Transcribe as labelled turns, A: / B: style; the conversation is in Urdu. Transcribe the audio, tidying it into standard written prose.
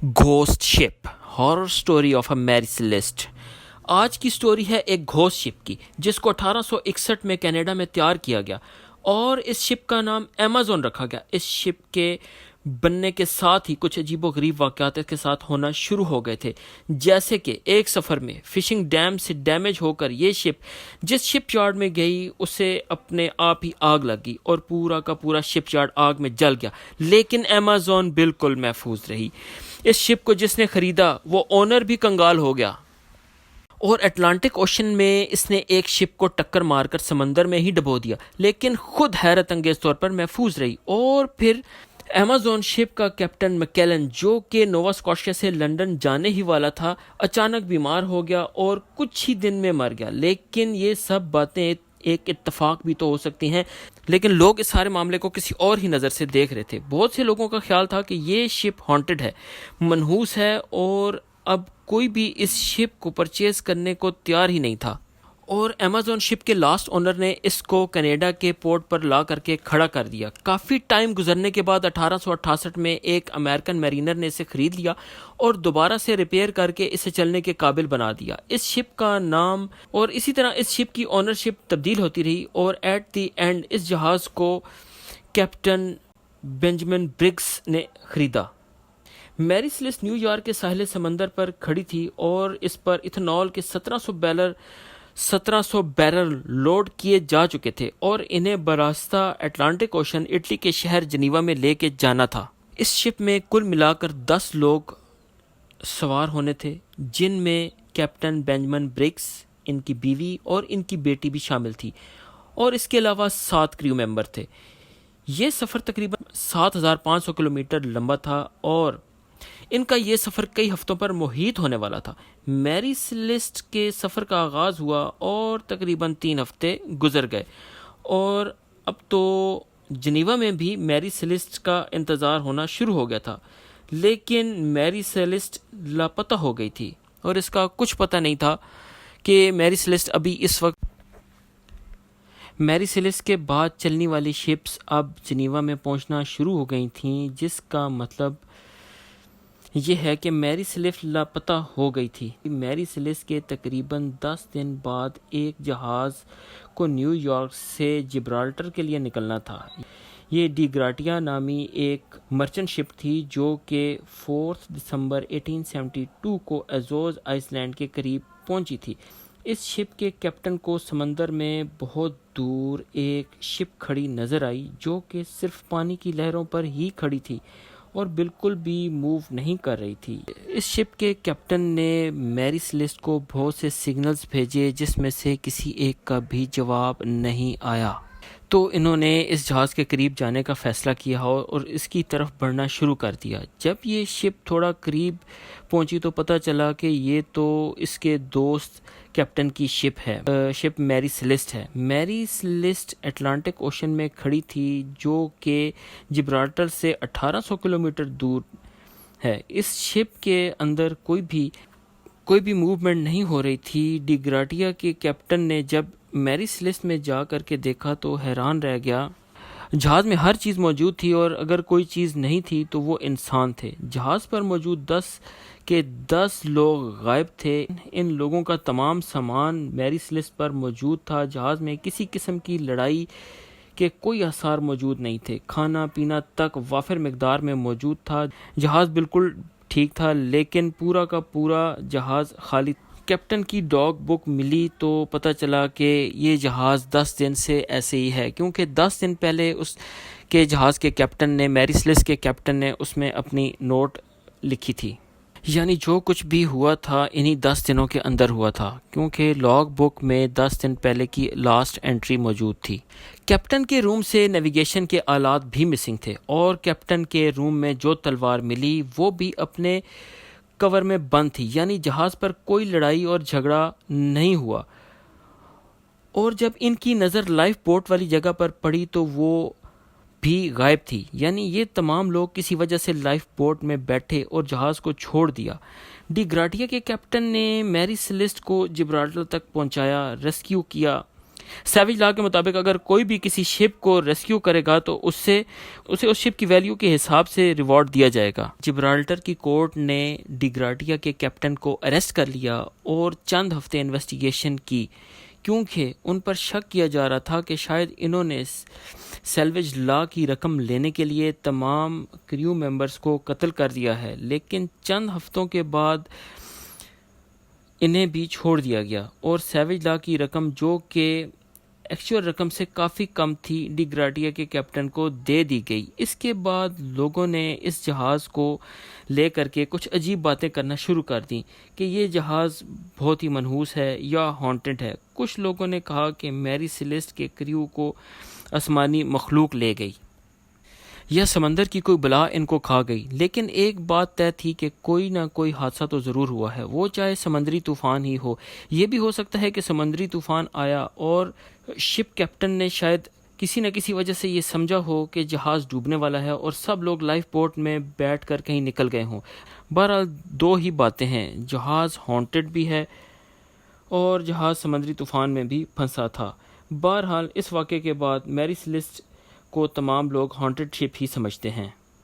A: Ghost ship horror story of a Mary Celeste. آج کی سٹوری ہے ایک گھوسٹ شپ کی جس کو 1861 میں کینیڈا میں تیار کیا گیا اور اس شپ کا نام ایمیزون رکھا گیا۔ اس شپ کے بننے کے ساتھ ہی کچھ عجیب و غریب واقعات کے ساتھ ہونا شروع ہو گئے تھے، جیسے کہ ایک سفر میں فشنگ ڈیم سے ڈیمیج ہو کر یہ شپ جس شپ یارڈ میں گئی اسے اپنے آپ ہی آگ لگ گئی اور پورا کا پورا شپ یارڈ آگ میں جل گیا، لیکن ایمیزون بالکل محفوظ رہی۔ اس شپ کو جس نے خریدا وہ اونر بھی کنگال ہو گیا اور اٹلانٹک اوشن میں اس نے ایک شپ کو ٹکر مار کر سمندر میں ہی ڈبو دیا، لیکن خود حیرت انگیز طور پر محفوظ رہی۔ اور پھر ایمیزون شپ کا کیپٹن مکیلن جو کہ نووا اسکاٹیا سے لنڈن جانے ہی والا تھا، اچانک بیمار ہو گیا اور کچھ ہی دن میں مر گیا۔ لیکن یہ سب باتیں ایک اتفاق بھی تو ہو سکتی ہیں، لیکن لوگ اس سارے معاملے کو کسی اور ہی نظر سے دیکھ رہے تھے۔ بہت سے لوگوں کا خیال تھا کہ یہ شپ ہانٹڈ ہے، منحوس ہے، اور اب کوئی بھی اس شپ کو پرچیز کرنے کو تیار ہی نہیں تھا۔ اور ایمیزون شپ کے لاسٹ اونر نے اس کو کینیڈا کے پورٹ پر لا کر کے کھڑا کر دیا۔ کافی ٹائم گزرنے کے بعد 1868 میں ایک امریکن میرینر نے اسے خرید لیا اور دوبارہ سے ریپیئر کر کے اسے چلنے کے قابل بنا دیا۔ اس شپ کا نام اور اسی طرح اس شپ کی اونرشپ تبدیل ہوتی رہی اور ایٹ دی اینڈ اس جہاز کو کیپٹن بینجمن برگس نے خریدا۔ میری سیلیسٹ نیو یارک کے ساحل سمندر پر کھڑی تھی اور اس پر ایتھنول کے 1700 بیرل لوڈ کیے جا چکے تھے اور انہیں براستہ اٹلانٹک اوشن اٹلی کے شہر جنیوا میں لے کے جانا تھا۔ اس شپ میں کل ملا کر 10 لوگ سوار ہونے تھے، جن میں کیپٹن بینجمن برگس، ان کی بیوی اور ان کی بیٹی بھی شامل تھی، اور اس کے علاوہ 7 کریو ممبر تھے۔ یہ سفر تقریباً 7500 کلومیٹر لمبا تھا اور ان کا یہ سفر کئی ہفتوں پر محیط ہونے والا تھا۔ میری سیلیسٹ کے سفر کا آغاز ہوا اور تقریباً 3 ہفتے گزر گئے، اور اب تو جنیوا میں بھی میری سیلیسٹ کا انتظار ہونا شروع ہو گیا تھا، لیکن میری سیلیسٹ لاپتہ ہو گئی تھی اور اس کا کچھ پتہ نہیں تھا کہ میری سیلیسٹ ابھی اس وقت میری سیلیسٹ کے بعد چلنے والی شپس اب جنیوا میں پہنچنا شروع ہو گئی تھیں، جس کا مطلب یہ ہے کہ میری سیلیسٹ لاپتہ ہو گئی تھی۔ میری سیلیسٹ کے تقریباً 10 دن بعد ایک جہاز کو نیو یارک سے جبرالٹر کے لیے نکلنا تھا۔ یہ ڈی گراٹیا نامی ایک مرچنٹ شپ تھی جو کہ 4 دسمبر 1872 کو ایزوز آئس لینڈ کے قریب پہنچی تھی۔ اس شپ کے کیپٹن کو سمندر میں بہت دور ایک شپ کھڑی نظر آئی جو کہ صرف پانی کی لہروں پر ہی کھڑی تھی اور بالکل بھی موو نہیں کر رہی تھی۔ اس شپ کے کیپٹن نے میری سیلیسٹ کو بہت سے سگنلز بھیجے جس میں سے کسی ایک کا بھی جواب نہیں آیا، تو انہوں نے اس جہاز کے قریب جانے کا فیصلہ کیا اور اس کی طرف بڑھنا شروع کر دیا۔ جب یہ شپ تھوڑا قریب پہنچی تو پتہ چلا کہ یہ تو اس کے دوست کیپٹن کی شپ ہے، شپ میری سیلیسٹ ہے۔ میری سیلیسٹ اٹلانٹک اوشن میں کھڑی تھی جو کہ جبرالٹر سے 1800 کلومیٹر دور ہے۔ اس شپ کے اندر کوئی بھی موومنٹ نہیں ہو رہی تھی۔ ڈی گراٹیا کے کیپٹن نے جب میری سیلیسٹ میں جا کر کے دیکھا تو حیران رہ گیا۔ جہاز میں ہر چیز موجود تھی اور اگر کوئی چیز نہیں تھی تو وہ انسان تھے۔ جہاز پر موجود 10 لوگ غائب تھے۔ ان لوگوں کا تمام سامان میری سیلیسٹ پر موجود تھا۔ جہاز میں کسی قسم کی لڑائی کے کوئی آثار موجود نہیں تھے۔ کھانا پینا تک وافر مقدار میں موجود تھا۔ جہاز بالکل ٹھیک تھا، لیکن پورا کا پورا جہاز خالی تھا۔ کیپٹن کی ڈاگ بک ملی تو پتہ چلا کہ یہ جہاز 10 دن سے ایسے ہی ہے، کیونکہ 10 دن پہلے اس کے جہاز کے کیپٹن نے میری سیلیسٹ کے کیپٹن نے اس میں اپنی نوٹ لکھی تھی، یعنی جو کچھ بھی ہوا تھا انہی 10 دنوں کے اندر ہوا تھا، کیونکہ لاگ بک میں 10 دن پہلے کی لاسٹ انٹری موجود تھی۔ کیپٹن کے روم سے نیویگیشن کے آلات بھی مسنگ تھے اور کیپٹن کے روم میں جو تلوار ملی وہ بھی اپنے کور میں بند تھی، یعنی جہاز پر کوئی لڑائی اور جھگڑا نہیں ہوا۔ اور جب ان کی نظر لائف بوٹ والی جگہ پر پڑی تو وہ بھی غائب تھی، یعنی یہ تمام لوگ کسی وجہ سے لائف بوٹ میں بیٹھے اور جہاز کو چھوڑ دیا۔ ڈی گراٹیا کے کیپٹن نے میری سیلیسٹ کو جبرالٹر تک پہنچایا، ریسکیو کیا سیوج لا کے مطابق اگر کوئی بھی کسی شپ کو ریسکیو کرے گا تو اسے اس شپ کی ویلیو کے حساب سے ریوارڈ دیا جائے گا۔ جبرالٹر کی کورٹ نے ڈی گراٹیا کے کیپٹن کو اریسٹ کر لیا اور چند ہفتے انویسٹیگیشن کی، کیونکہ ان پر شک کیا جا رہا تھا کہ شاید انہوں نے سیلویج لا کی رقم لینے کے لیے تمام کریو ممبرز کو قتل کر دیا ہے، لیکن چند ہفتوں کے بعد انہیں بھی چھوڑ دیا گیا اور سیوج لا کی رقم، جو کہ ایکچوئل رقم سے کافی کم تھی، ڈی گراٹیا کے کیپٹن کو دے دی گئی۔ اس کے بعد لوگوں نے اس جہاز کو لے کر کے کچھ عجیب باتیں کرنا شروع کر دیں کہ یہ جہاز بہت ہی منحوس ہے یا ہانٹڈ ہے۔ کچھ لوگوں نے کہا کہ میری سیلیسٹ کے کریو کو آسمانی مخلوق لے گئی یا سمندر کی کوئی بلا ان کو کھا گئی، لیکن ایک بات طے تھی کہ کوئی نہ کوئی حادثہ تو ضرور ہوا ہے، وہ چاہے سمندری طوفان ہی ہو۔ یہ بھی ہو سکتا ہے کہ سمندری طوفان آیا اور شپ کیپٹن نے شاید کسی نہ کسی وجہ سے یہ سمجھا ہو کہ جہاز ڈوبنے والا ہے اور سب لوگ لائف بوٹ میں بیٹھ کر کہیں نکل گئے ہوں۔ بہرحال دو ہی باتیں ہیں، جہاز ہانٹڈ بھی ہے اور جہاز سمندری طوفان میں بھی پھنسا تھا۔ بہرحال اس واقعے کے بعد میری سیلیسٹ کو تمام لوگ ہانٹڈ شپ ہی سمجھتے ہیں۔